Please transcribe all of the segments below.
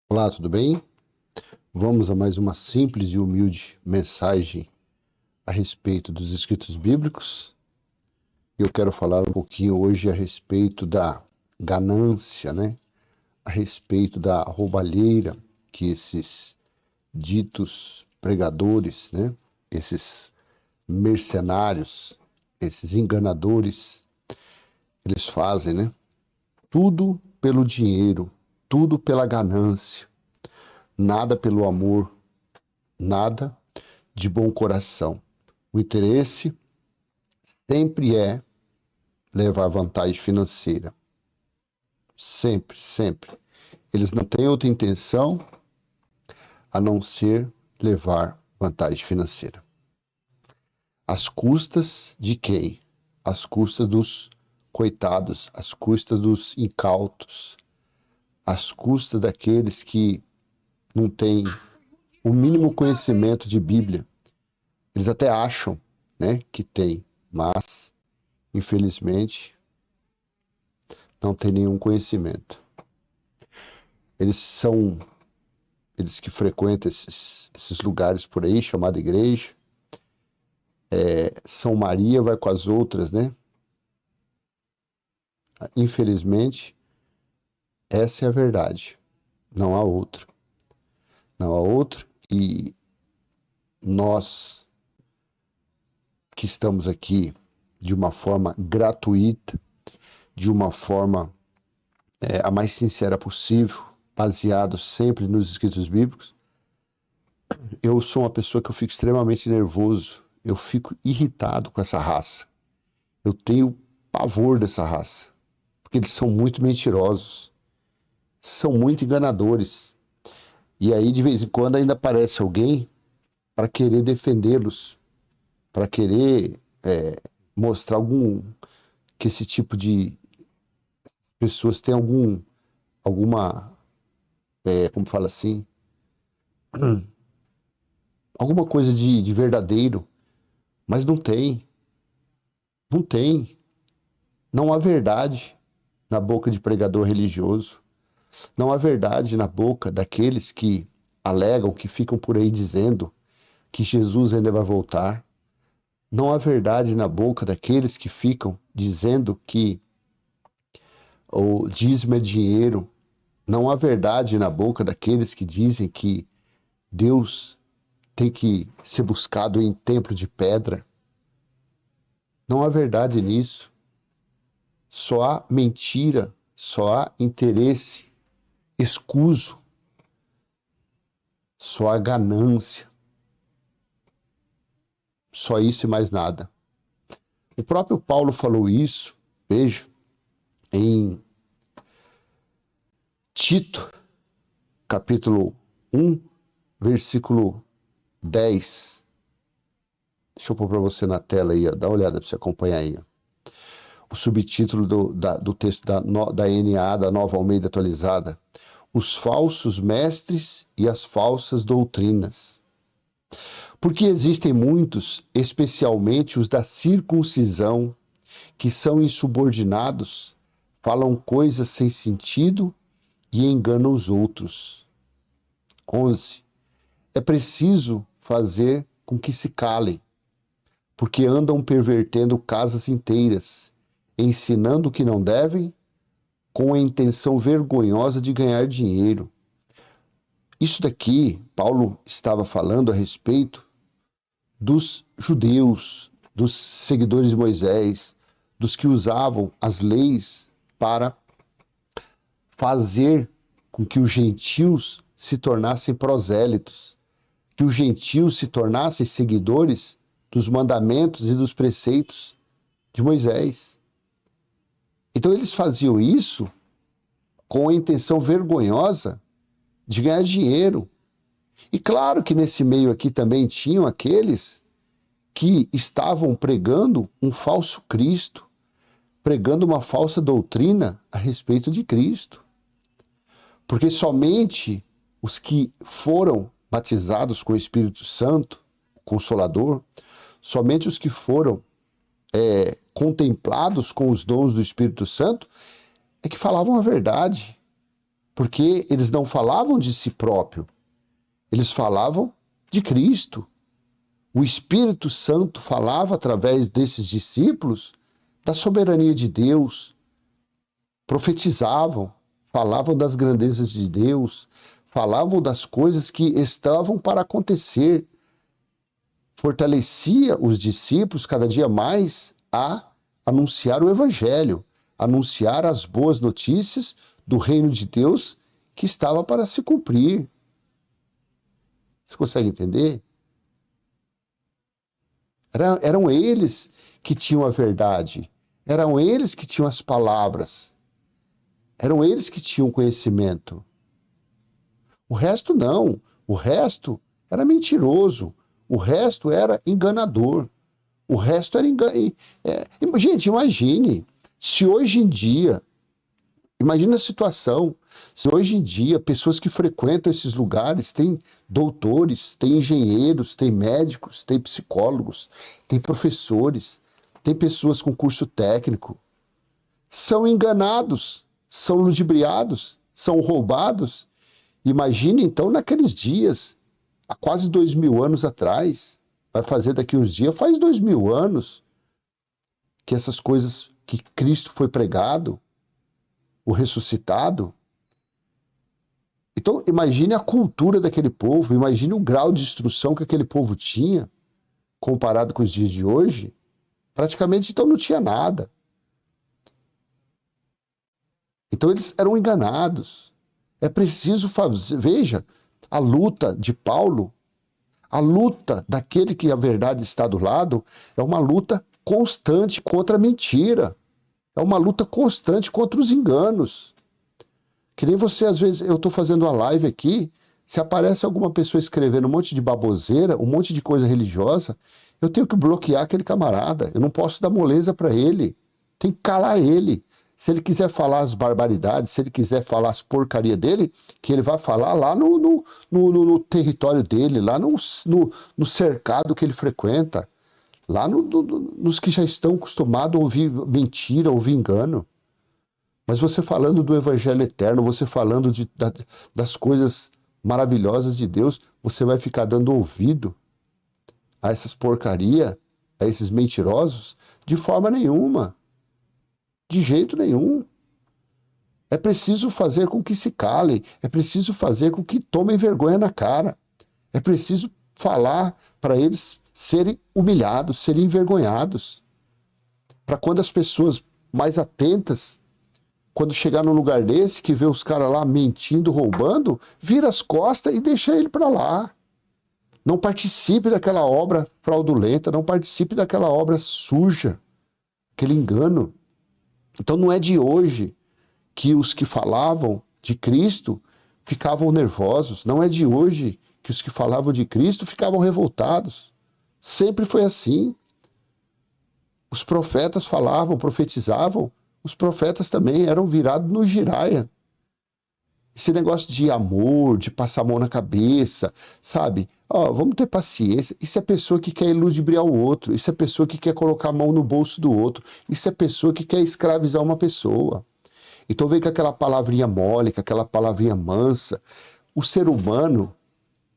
Olá, tudo bem? Vamos a mais uma simples e humilde mensagem a respeito dos escritos bíblicos. Eu quero falar um pouquinho hoje a respeito da ganância, né? A respeito da roubalheira que esses ditos pregadores, né? Esses mercenários, esses enganadores, eles fazem, né? Tudo pelo dinheiro, tudo pela ganância, nada pelo amor, nada de bom coração. O interesse sempre é levar vantagem financeira. Sempre, sempre. Eles não têm outra intenção a não ser levar vantagem financeira. Às custas de quem? Às custas dos coitados, às custas dos incautos, às custas daqueles que não têm o mínimo conhecimento de Bíblia. Eles até acham, né, que tem, mas infelizmente não tem nenhum conhecimento. Eles que frequentam esses lugares por aí, chamada igreja, São Maria vai com as outras, né? Infelizmente, essa é a verdade. Não há outra. Não há outra. E nós que estamos aqui de uma forma gratuita, de uma forma a mais sincera possível, baseado sempre nos escritos bíblicos, eu sou uma pessoa que eu fico extremamente nervoso, eu fico irritado com essa raça. Eu tenho pavor dessa raça, porque eles são muito mentirosos, são muito enganadores. E aí, de vez em quando, ainda aparece alguém para querer defendê-los, para querer mostrar que esse tipo de pessoas tem alguma, como fala assim, alguma coisa de verdadeiro, mas não tem, não tem, não há verdade na boca de pregador religioso. Não há verdade na boca daqueles que alegam, que ficam por aí dizendo que Jesus ainda vai voltar. Não há verdade na boca daqueles que ficam dizendo que o dízimo é dinheiro. Não há verdade na boca daqueles que dizem que Deus tem que ser buscado em templo de pedra. Não há verdade nisso. Só há mentira, só há interesse escuso, só há ganância. Só isso e mais nada. O próprio Paulo falou isso, veja, em Tito, capítulo 1, versículo 10. Deixa eu pôr para você na tela aí, ó, dá uma olhada para você acompanhar aí. Ó. O subtítulo do texto da NA, da Nova Almeida Atualizada. Os falsos mestres e as falsas doutrinas. Porque existem muitos, especialmente os da circuncisão, que são insubordinados, falam coisas sem sentido e enganam os outros. 11. É preciso fazer com que se calem, porque andam pervertendo casas inteiras, ensinando o que não devem, com a intenção vergonhosa de ganhar dinheiro. Isso daqui, Paulo estava falando a respeito dos judeus, dos seguidores de Moisés, dos que usavam as leis para fazer com que os gentios se tornassem prosélitos, que os gentios se tornassem seguidores dos mandamentos e dos preceitos de Moisés. Então eles faziam isso com a intenção vergonhosa de ganhar dinheiro. E claro que nesse meio aqui também tinham aqueles que estavam pregando um falso Cristo, pregando uma falsa doutrina a respeito de Cristo. Porque somente os que foram batizados com o Espírito Santo, Consolador, somente os que foram contemplados com os dons do Espírito Santo é que falavam a verdade. Porque eles não falavam de si próprio, eles falavam de Cristo. O Espírito Santo falava através desses discípulos da soberania de Deus, profetizavam, falavam das grandezas de Deus, falavam das coisas que estavam para acontecer. Fortalecia os discípulos cada dia mais a anunciar o Evangelho, anunciar as boas notícias do reino de Deus que estava para se cumprir. Você consegue entender? Eram eles que tinham a verdade, eram eles que tinham as palavras, eram eles que tinham conhecimento. O resto não, o resto era mentiroso, o resto era enganador, o resto era Gente, imagine, se hoje em dia, imagina a situação, se hoje em dia pessoas que frequentam esses lugares têm doutores, têm engenheiros, têm médicos, têm psicólogos, têm professores, têm pessoas com curso técnico, são enganados, são ludibriados, são roubados. Imagine então naqueles dias, há quase 2000 anos atrás, vai fazer daqui uns dias, faz 2000 anos que essas coisas, que Cristo foi pregado, o ressuscitado. Então, imagine a cultura daquele povo, imagine o grau de instrução que aquele povo tinha, comparado com os dias de hoje. Praticamente, então, não tinha nada. Então, eles eram enganados. É preciso fazer, veja, a luta de Paulo, a luta daquele que a verdade está do lado, é uma luta constante contra a mentira. É uma luta constante contra os enganos. Que nem você, às vezes, eu estou fazendo uma live aqui, se aparece alguma pessoa escrevendo um monte de baboseira, um monte de coisa religiosa, eu tenho que bloquear aquele camarada. Eu não posso dar moleza para ele. Tem que calar ele. Se ele quiser falar as barbaridades, se ele quiser falar as porcarias dele, que ele vai falar lá no território dele, lá no cercado que ele frequenta, lá nos que já estão acostumados a ouvir mentira, ouvir engano. Mas você falando do Evangelho eterno, você falando das coisas maravilhosas de Deus, você vai ficar dando ouvido a essas porcarias, a esses mentirosos? De forma nenhuma. De jeito nenhum. É preciso fazer com que se calem, é preciso fazer com que tomem vergonha na cara. É preciso falar para eles serem humilhados, serem envergonhados. Para quando as pessoas mais atentas, quando chegar num lugar desse, que vê os caras lá mentindo, roubando, vira as costas e deixa ele para lá. Não participe daquela obra fraudulenta, não participe daquela obra suja, aquele engano. Então não é de hoje que os que falavam de Cristo ficavam nervosos, não é de hoje que os que falavam de Cristo ficavam revoltados. Sempre foi assim. Os profetas falavam, profetizavam, os profetas também eram virados no giraia. Esse negócio de amor, de passar a mão na cabeça, sabe? Vamos ter paciência. Isso é pessoa que quer ludibriar o outro. Isso é pessoa que quer colocar a mão no bolso do outro. Isso é pessoa que quer escravizar uma pessoa. Então vem com aquela palavrinha mole, com aquela palavrinha mansa. O ser humano,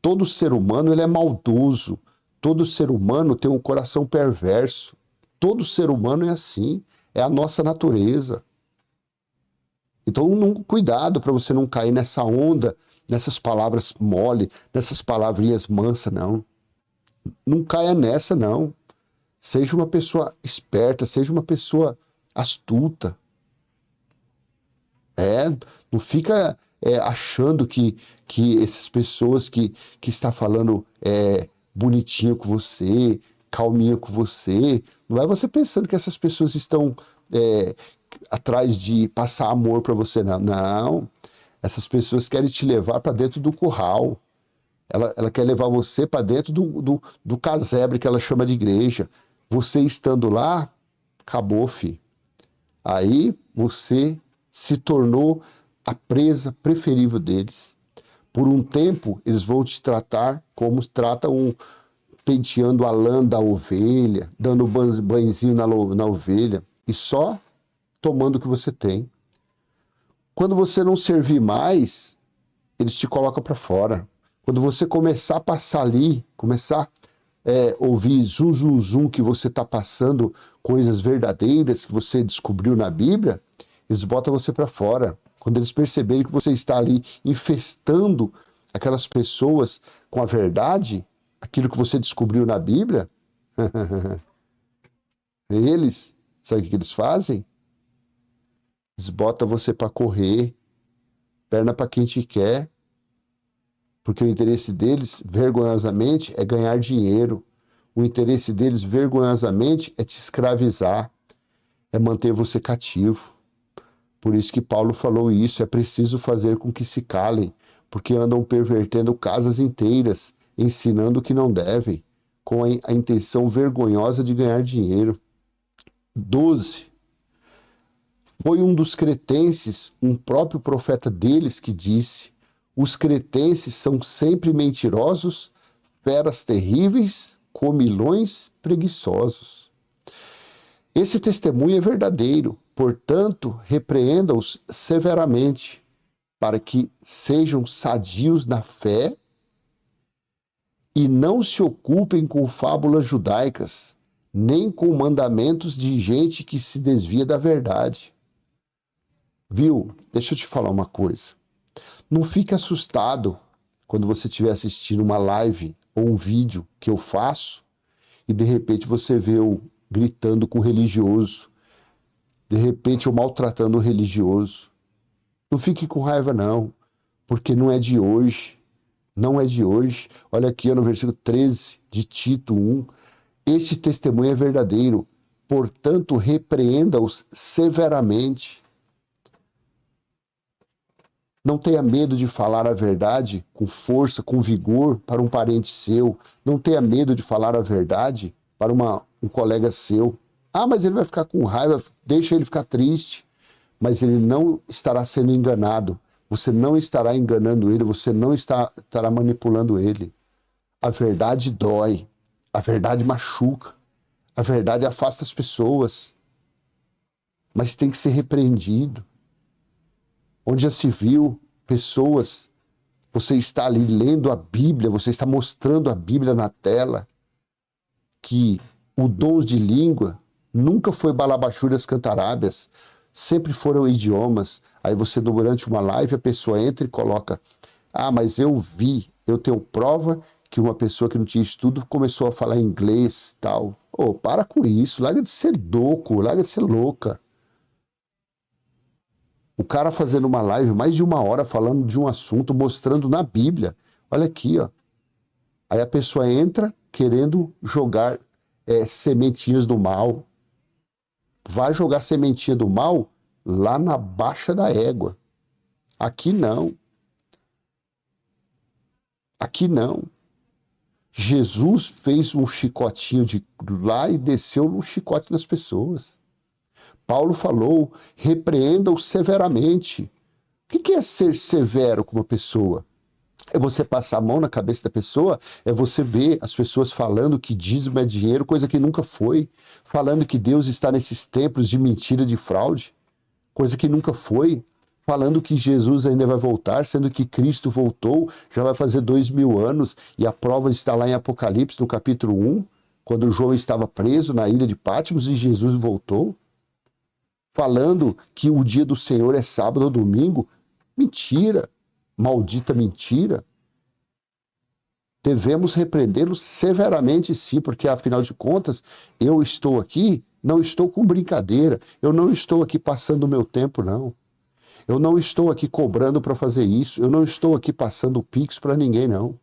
todo ser humano, ele é maldoso. Todo ser humano tem um coração perverso. Todo ser humano é assim. É a nossa natureza. Então, cuidado para você não cair nessa onda, nessas palavras mole, nessas palavrinhas mansas, não. Não caia nessa, não. Seja uma pessoa esperta, seja uma pessoa astuta. Não fica achando que essas pessoas que está falando bonitinho com você, calminho com você, não é você pensando que essas pessoas estão atrás de passar amor para você, não. Não. Essas pessoas querem te levar para dentro do curral. Ela quer levar você para dentro do casebre que ela chama de igreja. Você estando lá, acabou, filho. Aí você se tornou a presa preferível deles. Por um tempo, eles vão te tratar como tratam penteando a lã da ovelha, dando banhozinho na ovelha, e só tomando o que você tem. Quando você não servir mais, eles te colocam para fora. Quando você começar a passar ali, começar a ouvir zum, zum, zum, que você está passando coisas verdadeiras que você descobriu na Bíblia, eles botam você para fora. Quando eles perceberem que você está ali infestando aquelas pessoas com a verdade, aquilo que você descobriu na Bíblia, eles, sabe o que eles fazem? Eles botam você para correr, perna para quem te quer, porque o interesse deles, vergonhosamente, é ganhar dinheiro. O interesse deles, vergonhosamente, é te escravizar, é manter você cativo. Por isso que Paulo falou isso, é preciso fazer com que se calem, porque andam pervertendo casas inteiras, ensinando o que não devem, com a intenção vergonhosa de ganhar dinheiro. 12. Foi um dos cretenses, um próprio profeta deles, que disse: os cretenses são sempre mentirosos, feras terríveis, comilões preguiçosos. Esse testemunho é verdadeiro, portanto, repreenda-os severamente, para que sejam sadios na fé e não se ocupem com fábulas judaicas, nem com mandamentos de gente que se desvia da verdade. Viu? Deixa eu te falar uma coisa. Não fique assustado quando você estiver assistindo uma live ou um vídeo que eu faço e de repente você vê eu gritando com o religioso, de repente eu maltratando o religioso. Não fique com raiva não, porque não é de hoje. Não é de hoje. Olha aqui no versículo 13 de Tito 1. Este testemunho é verdadeiro, portanto repreenda-os severamente. Não tenha medo de falar a verdade com força, com vigor para um parente seu. Não tenha medo de falar a verdade para um colega seu. Ah, mas ele vai ficar com raiva, deixa ele ficar triste. Mas ele não estará sendo enganado. Você não estará enganando ele, você não estará manipulando ele. A verdade dói, a verdade machuca, a verdade afasta as pessoas. Mas tem que ser repreendido. Onde já se viu pessoas, você está ali lendo a Bíblia, você está mostrando a Bíblia na tela, que o dom de língua nunca foi balabachúrias cantarábias, sempre foram idiomas. Aí você, durante uma live, a pessoa entra e coloca: ah, mas eu tenho prova que uma pessoa que não tinha estudo começou a falar inglês, tal. Oh, para com isso, larga de ser louco, larga de ser louca. O cara fazendo uma live mais de 1 hora falando de um assunto, mostrando na Bíblia. Olha aqui, ó. Aí a pessoa entra querendo jogar sementinhas do mal. Vai jogar sementinha do mal lá na baixa da égua. Aqui não. Aqui não. Jesus fez um chicotinho de lá e desceu um chicote nas pessoas. Paulo falou: repreenda-o severamente. O que é ser severo com uma pessoa? É você passar a mão na cabeça da pessoa, é você ver as pessoas falando que dízimo é dinheiro, coisa que nunca foi, falando que Deus está nesses templos de mentira, de fraude, coisa que nunca foi, falando que Jesus ainda vai voltar, sendo que Cristo voltou, já vai fazer 2000 anos, e a prova está lá em Apocalipse, no capítulo 1, quando João estava preso na ilha de Patmos e Jesus voltou, falando que o dia do Senhor é sábado ou domingo. Mentira, maldita mentira. Devemos repreendê-lo severamente, sim, porque afinal de contas, eu estou aqui, não estou com brincadeira, eu não estou aqui passando o meu tempo, não. Eu não estou aqui cobrando para fazer isso, eu não estou aqui passando pix para ninguém, não.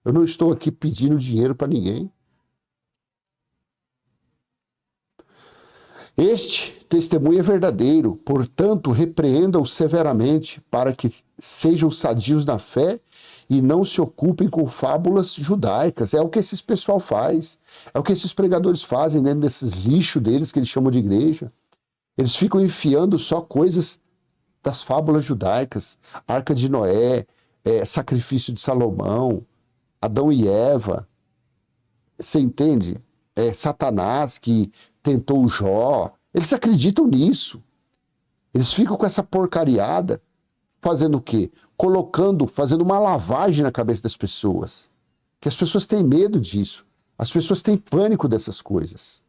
Eu não estou aqui pedindo dinheiro para ninguém. Este testemunho é verdadeiro, portanto, repreenda-o severamente, para que sejam sadios na fé e não se ocupem com fábulas judaicas. É o que esses pessoal faz, é o que esses pregadores fazem dentro desses lixos deles que eles chamam de igreja. Eles ficam enfiando só coisas das fábulas judaicas, Arca de Noé, sacrifício de Salomão, Adão e Eva. Você entende? Satanás que tentou Jó. Eles acreditam nisso. Eles ficam com essa porcariada fazendo o quê? Fazendo uma lavagem na cabeça das pessoas. Que as pessoas têm medo disso. As pessoas têm pânico dessas coisas.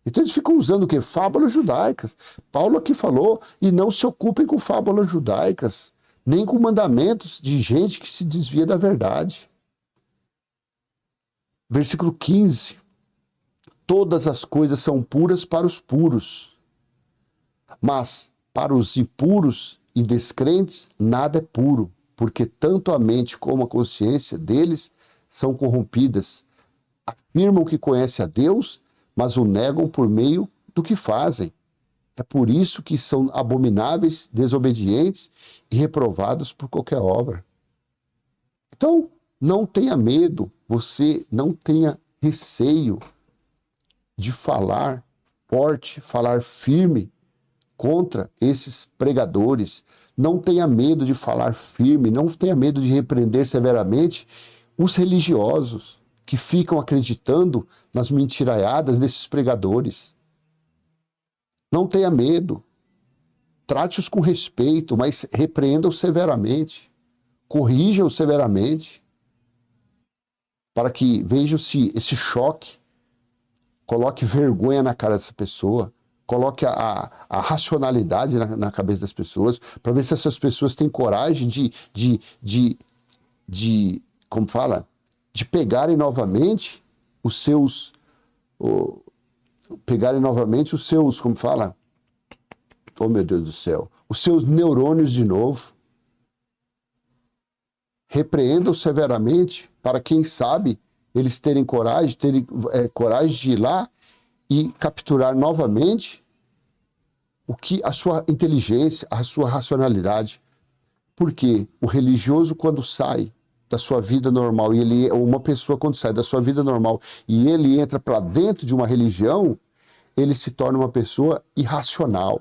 Então eles ficam usando o quê? Fábulas judaicas. Paulo aqui falou, e não se ocupem com fábulas judaicas, nem com mandamentos de gente que se desvia da verdade. Versículo 15. Todas as coisas são puras para os puros, mas para os impuros e descrentes nada é puro, porque tanto a mente como a consciência deles são corrompidas. Afirmam que conhecem a Deus, mas o negam por meio do que fazem. É por isso que são abomináveis, desobedientes e reprovados por qualquer obra. Então, não tenha medo, você não tenha receio de falar forte, falar firme contra esses pregadores. Não tenha medo de falar firme, não tenha medo de repreender severamente os religiosos que ficam acreditando nas mentiraiadas desses pregadores. Não tenha medo. Trate-os com respeito, mas repreenda-os severamente. Corrija-os severamente. Para que vejam-se esse choque, coloque vergonha na cara dessa pessoa, coloque a racionalidade na cabeça das pessoas, para ver se essas pessoas têm coragem como fala, de pegarem novamente os seus, como fala, oh meu Deus do céu, os seus neurônios de novo. Repreendam severamente para, quem sabe, eles terem coragem de ir lá e capturar novamente a sua inteligência, a sua racionalidade. Porque o religioso, quando sai da sua vida normal, uma pessoa quando sai da sua vida normal e ele entra para dentro de uma religião, ele se torna uma pessoa irracional,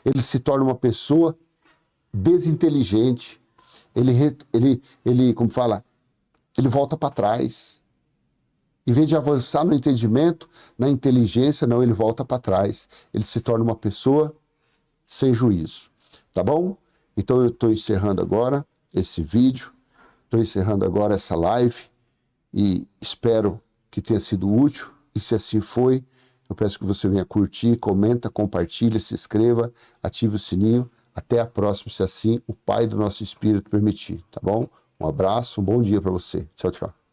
ele se torna uma pessoa desinteligente, como fala, ele volta para trás. Em vez de avançar no entendimento, na inteligência, não, ele volta para trás. Ele se torna uma pessoa sem juízo. Tá bom? Então eu estou encerrando agora esse vídeo, estou encerrando agora essa live e espero que tenha sido útil. E se assim foi, eu peço que você venha curtir, comenta, compartilha, se inscreva, ative o sininho. Até a próxima, se assim o Pai do nosso Espírito permitir, tá bom? Um abraço, um bom dia para você. Tchau, tchau.